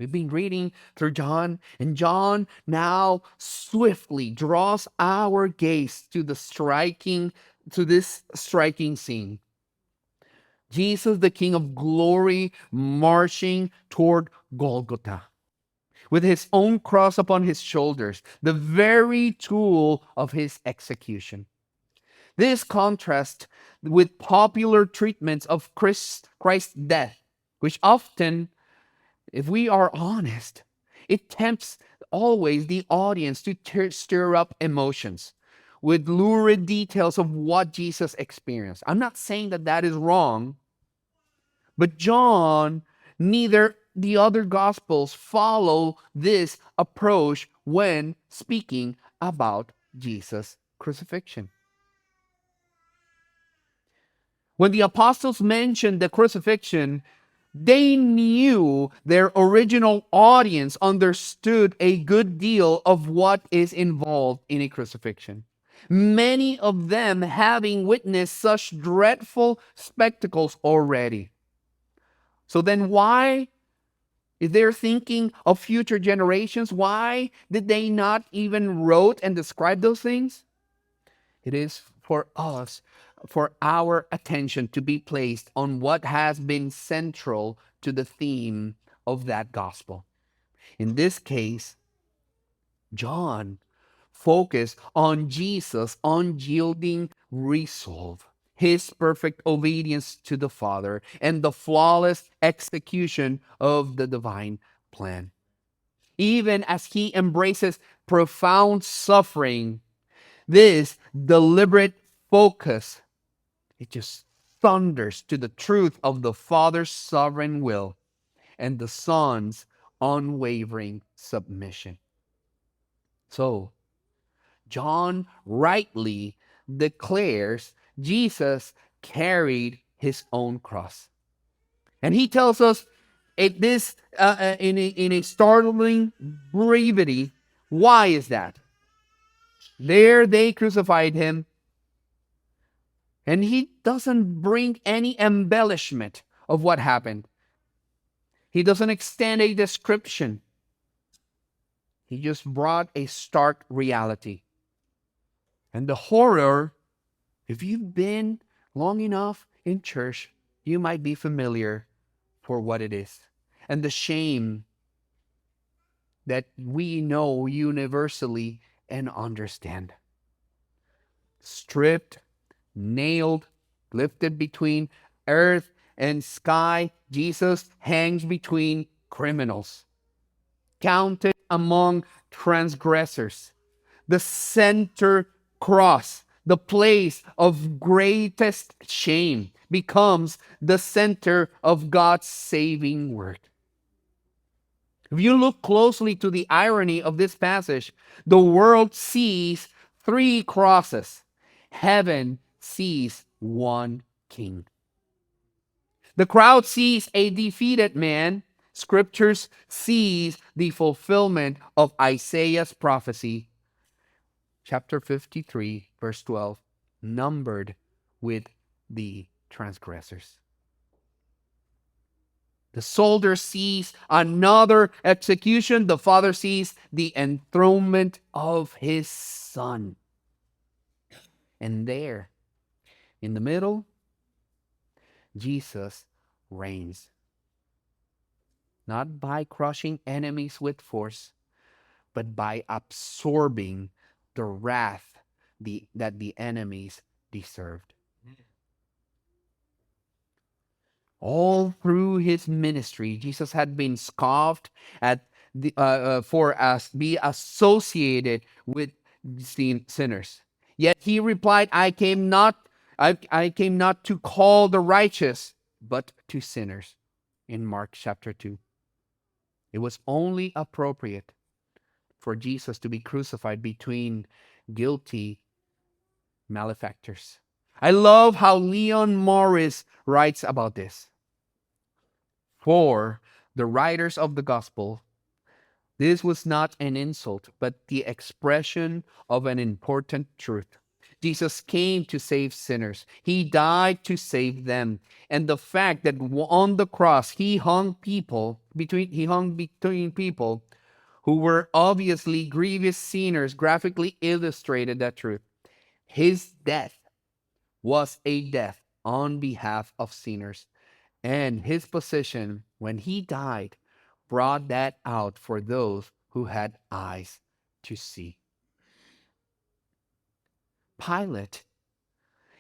We've been reading through John, and John now swiftly draws our gaze to this striking scene. Jesus, the King of Glory, marching toward Golgotha with his own cross upon his shoulders, the very tool of his execution. This contrasts with popular treatments of Christ's death, which often, if we are honest, it tempts always the audience to stir up emotions with lurid details of what Jesus experienced. I'm not saying that that is wrong, but John, neither the other gospels follow this approach when speaking about Jesus' crucifixion. When the apostles mentioned the crucifixion, they knew their original audience understood a good deal of what is involved in a crucifixion. Many of them having witnessed such dreadful spectacles already. So then why, if they're thinking of future generations, why did they not even wrote and describe those things? It is for us, for our attention to be placed on what has been central to the theme of that gospel. In this case, John focused on Jesus' unyielding resolve, his perfect obedience to the Father, and the flawless execution of the divine plan. Even as he embraces profound suffering, this deliberate focus, it just thunders to the truth of the Father's sovereign will and the Son's unwavering submission. So, John rightly declares Jesus carried his own cross. And he tells us in a startling brevity, why is that? There they crucified him. And he doesn't bring any embellishment of what happened. He doesn't extend a description. He just brought a stark reality. And the horror, if you've been long enough in church, you might be familiar for what it is. And the shame that we know universally and understand. Stripped, nailed, lifted between earth and sky, Jesus hangs between criminals, counted among transgressors. The center cross, the place of greatest shame, becomes the center of God's saving work. If you look closely to the irony of this passage, the world sees 3 crosses. Heaven sees 1 king. The crowd sees a defeated man. Scriptures sees the fulfillment of Isaiah's prophecy. Chapter 53, verse 12, numbered with the transgressors. The soldier sees another execution. The father sees the enthronement of his son. And there, in the middle, Jesus reigns. Not by crushing enemies with force, but by absorbing the wrath that the enemies deserved. All through his ministry, Jesus had been scoffed at for us be associated with sinners. Yet he replied, I came not to call the righteous, but to sinners. In Mark chapter 2. It was only appropriate for Jesus to be crucified between guilty malefactors. I love how Leon Morris writes about this. For the writers of the gospel, this was not an insult, but the expression of an important truth. Jesus came to save sinners. He died to save them. And the fact that on the cross he hung between people who were obviously grievous sinners graphically illustrated that truth. His death was a death on behalf of sinners. And his position when he died brought that out for those who had eyes to see. Pilate,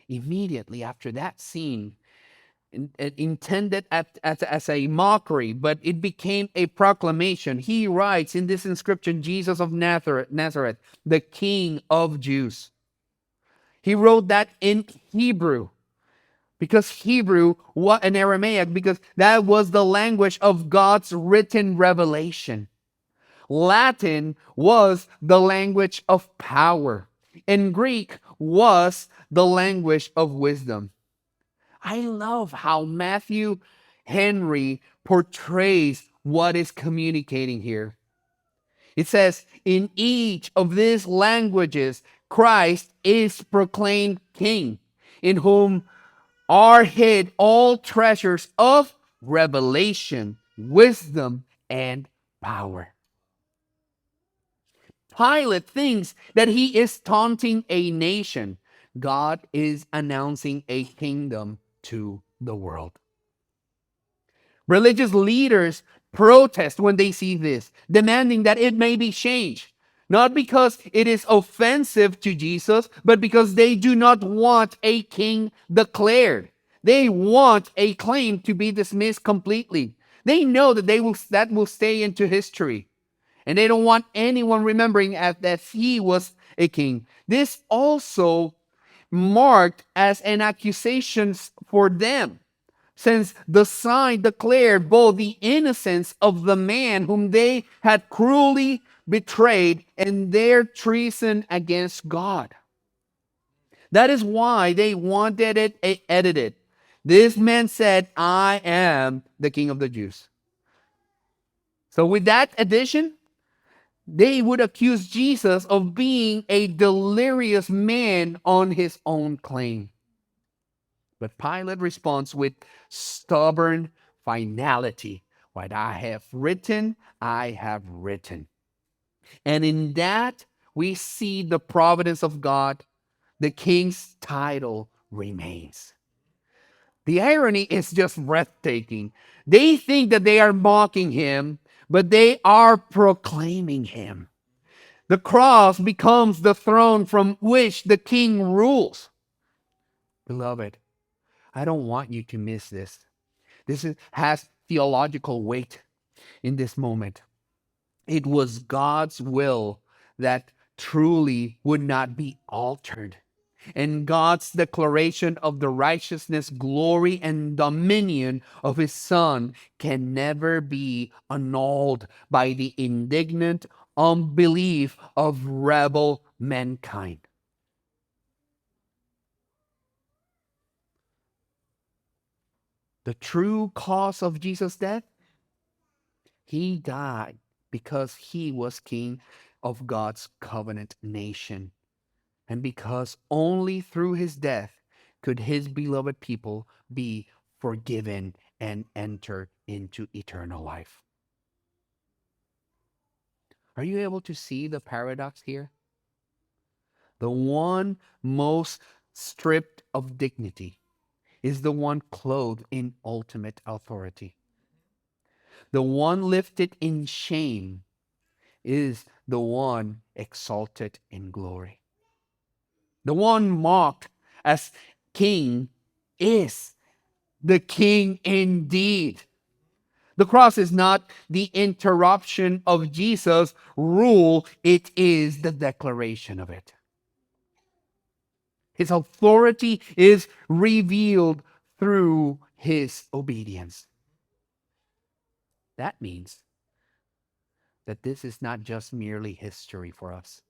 immediately after that scene, intended as a mockery, but it became a proclamation. He writes in this inscription, Jesus of Nazareth, the King of Jews. He wrote that in Hebrew, because Hebrew, and Aramaic, because that was the language of God's written revelation. Latin was the language of power, and Greek was the language of wisdom. I love how Matthew Henry portrays what is communicating here. It says, in each of these languages, Christ is proclaimed King, in whom are hid all treasures of revelation, wisdom, and power. Pilate thinks that he is taunting a nation. God is announcing a kingdom to the world. Religious leaders protest when they see this, demanding that it may be changed. Not because it is offensive to Jesus, but because they do not want a king declared. They want a claim to be dismissed completely. They know that that will stay into history. And they don't want anyone remembering that he was a king. This also marked as an accusation for them, since the sign declared both the innocence of the man whom they had cruelly betrayed and their treason against God. That is why they wanted it edited. This man said, I am the King of the Jews. So with that addition, they would accuse Jesus of being a delirious man on his own claim. But Pilate responds with stubborn finality. What I have written, I have written. And in that, we see the providence of God. The king's title remains. The irony is just breathtaking. They think that they are mocking him, but they are proclaiming him. The cross becomes the throne from which the king rules. Beloved, I don't want you to miss this. Has theological weight in this moment. It was God's will that truly would not be altered. And God's declaration of the righteousness, glory, and dominion of his Son can never be annulled by the indignant unbelief of rebel mankind. The true cause of Jesus' death? He died because he was king of God's covenant nation. And because only through his death could his beloved people be forgiven and enter into eternal life. Are you able to see the paradox here? The one most stripped of dignity is the one clothed in ultimate authority. The one lifted in shame is the one exalted in glory. The one mocked as king is the king indeed. The cross is not the interruption of Jesus' rule, it is the declaration of it. His authority is revealed through his obedience. That means that this is not just merely history for us.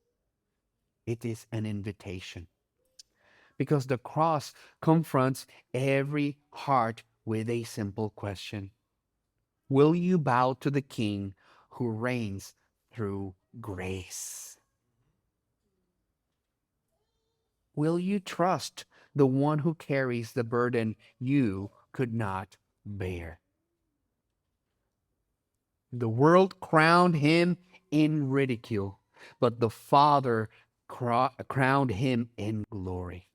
It is an invitation. Because the cross confronts every heart with a simple question. Will you bow to the King who reigns through grace? Will you trust the one who carries the burden you could not bear? The world crowned him in ridicule, but the Father crowned him in glory.